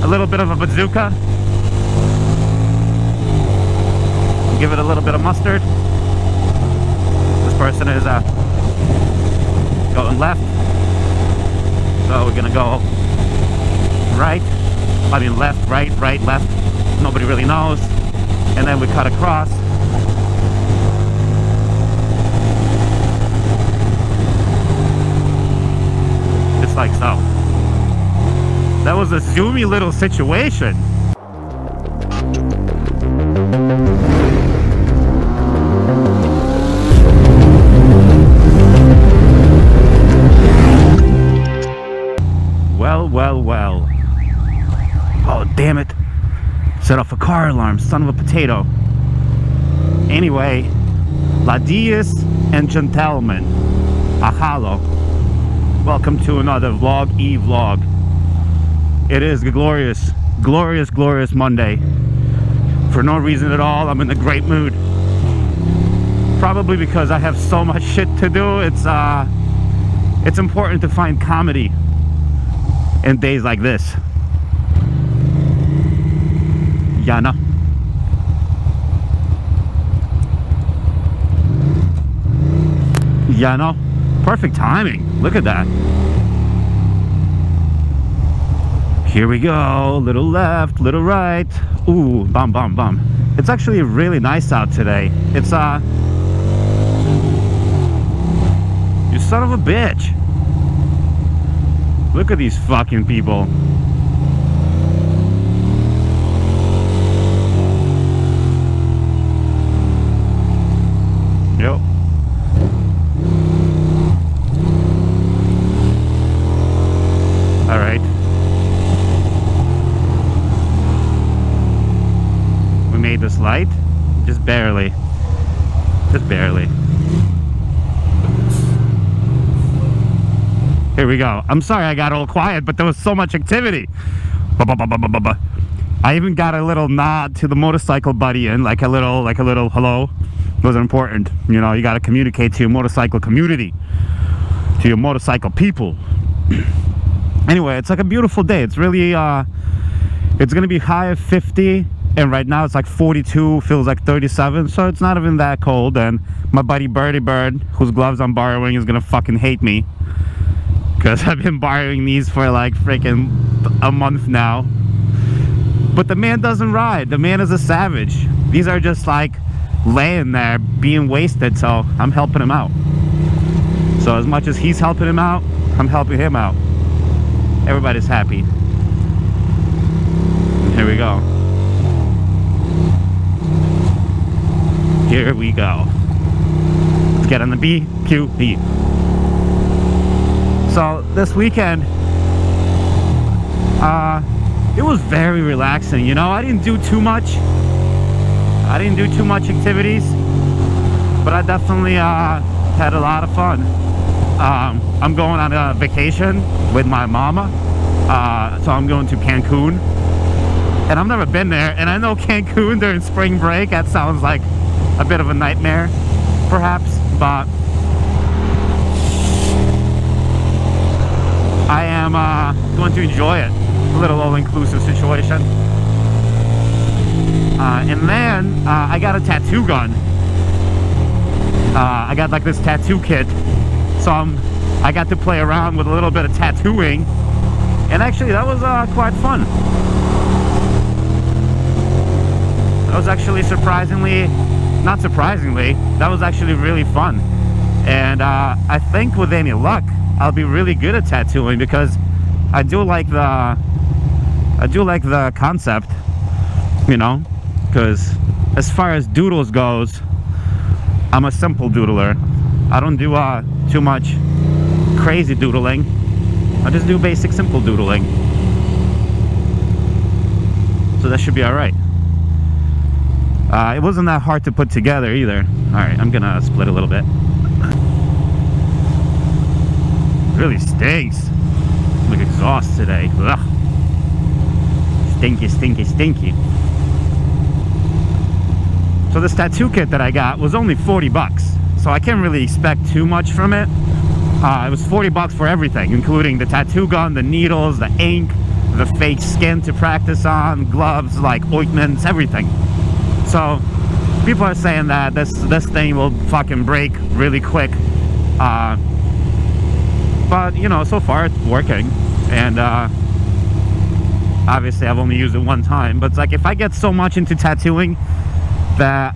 a little bit of a bazooka. Give it a little bit of mustard. This person is going left, so we're gonna go right. I mean left, right, left. Nobody really knows. And then we cut across. Just like so. That was a zoomy little situation. Well. Oh, damn it. Set off a car alarm, son of a potato. Anyway, ladies and gentlemen, ahalo. Welcome to another vlog. It is a glorious Monday. For no reason at all, I'm in a great mood. Probably because I have so much shit to do. It's important to find comedy in days like this. Yeah, no. Yeah, no. Perfect timing. Look at that. Here we go. Little left, little right. Ooh, bum. It's actually really nice out today. It's you son of a bitch. Look at these fucking people. Yep. All right. We made this light. Just barely. Here we go. I'm sorry I got all quiet, but there was so much activity. I even got a little nod to the motorcycle buddy and like a little hello. It was important. You know, you got to communicate to your motorcycle community, to your motorcycle people. Anyway, it's like a beautiful day. It's really it's gonna be high of 50, and right now it's like 42, feels like 37, so it's not even that cold. And my buddy Birdie Bird, whose gloves I'm borrowing, is gonna fucking hate me because I've been borrowing these for like freaking a month now. But the man doesn't ride. The man is a savage. These are just like laying there being wasted, so I'm helping him out. So as much as he's helping him out, I'm helping him out. Everybody's happy. Here we go. Here we go. Let's get on the BQB. So this weekend, it was very relaxing. You know, I didn't do too much activities, but I definitely had a lot of fun. I'm going on a vacation with my mama, so I'm going to Cancun, and I've never been there, and I know Cancun during spring break, that sounds like a bit of a nightmare perhaps, but I am going to enjoy it. A little all-inclusive situation. And then I got a tattoo gun. I got like this tattoo kit, so I got to play around with a little bit of tattooing, and actually that was quite fun. That was actually not surprisingly, that was actually really fun. And I think with any luck, I'll be really good at tattooing because I do like the concept, you know, because as far as doodles goes, I'm a simple doodler. I don't do too much crazy doodling. I just do basic simple doodling. So that should be all right. It wasn't that hard to put together either. All right, I'm gonna split a little bit. It really stinks. I'm like exhaust today. Ugh. Stinky. So this tattoo kit that I got was only 40 bucks. So I can't really expect too much from it. It was 40 bucks for everything, including the tattoo gun, the needles, the ink, the fake skin to practice on, gloves, like ointments, everything. So people are saying that this thing will fucking break really quick, but you know, so far it's working. And obviously I've only used it one time, but it's like if I get so much into tattooing that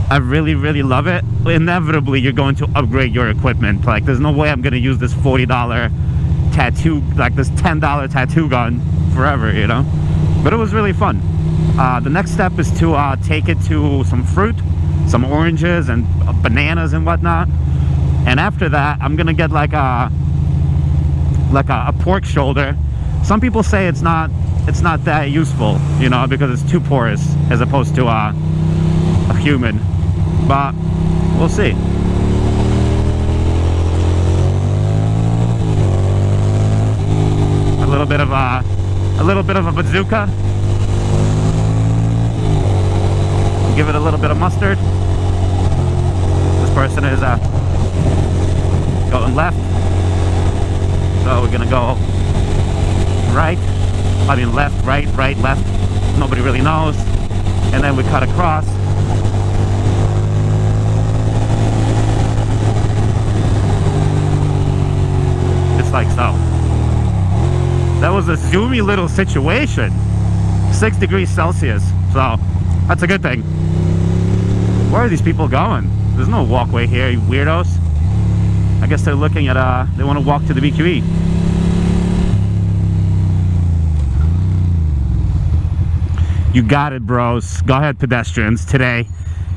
I really love it, inevitably you're going to upgrade your equipment. Like there's no way I'm going to use this $40 tattoo, like this $10 tattoo gun forever, you know. But it was really fun. The next step is to take it to some fruit, some oranges and bananas and whatnot. And after that I'm gonna get like a pork shoulder. Some people say it's not that useful, you know, because it's too porous as opposed to a human, but we'll see. A little bit of a bazooka. Give it a little bit of mustard. This person is going left, so we're gonna go right. I mean left, right, left. Nobody really knows. And then we cut across. Just like so. That was a zoomy little situation. 6 degrees Celsius. So that's a good thing. Where are these people going? There's no walkway here, you weirdos. I guess they're looking at, they want to walk to the BQE. You got it, bros. Go ahead, pedestrians. Today,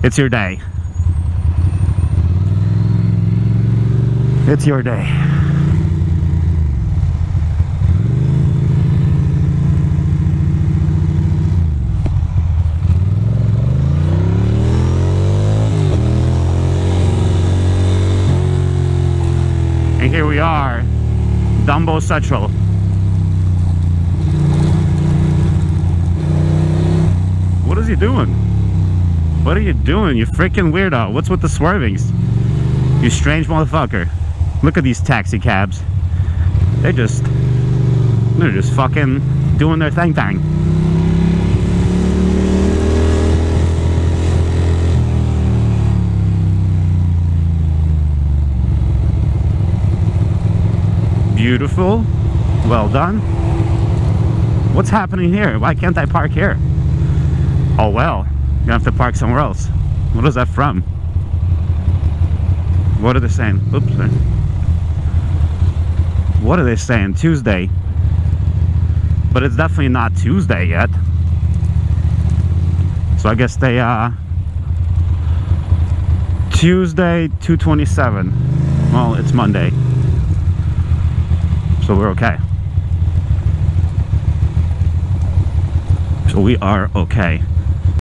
it's your day. It's your day. And here we are, Dumbo Central. What is he doing? What are you doing, you freaking weirdo? What's with the swervings? You strange motherfucker. Look at these taxi cabs. They're just fucking doing their thing. Beautiful. Well done. What's happening here? Why can't I park here? Oh well, you're gonna have to park somewhere else. What is that from? What are they saying? Oops. What are they saying? Tuesday. But it's definitely not Tuesday yet. So I guess they Tuesday 2/27. Well, it's Monday. So we're okay. So we are okay.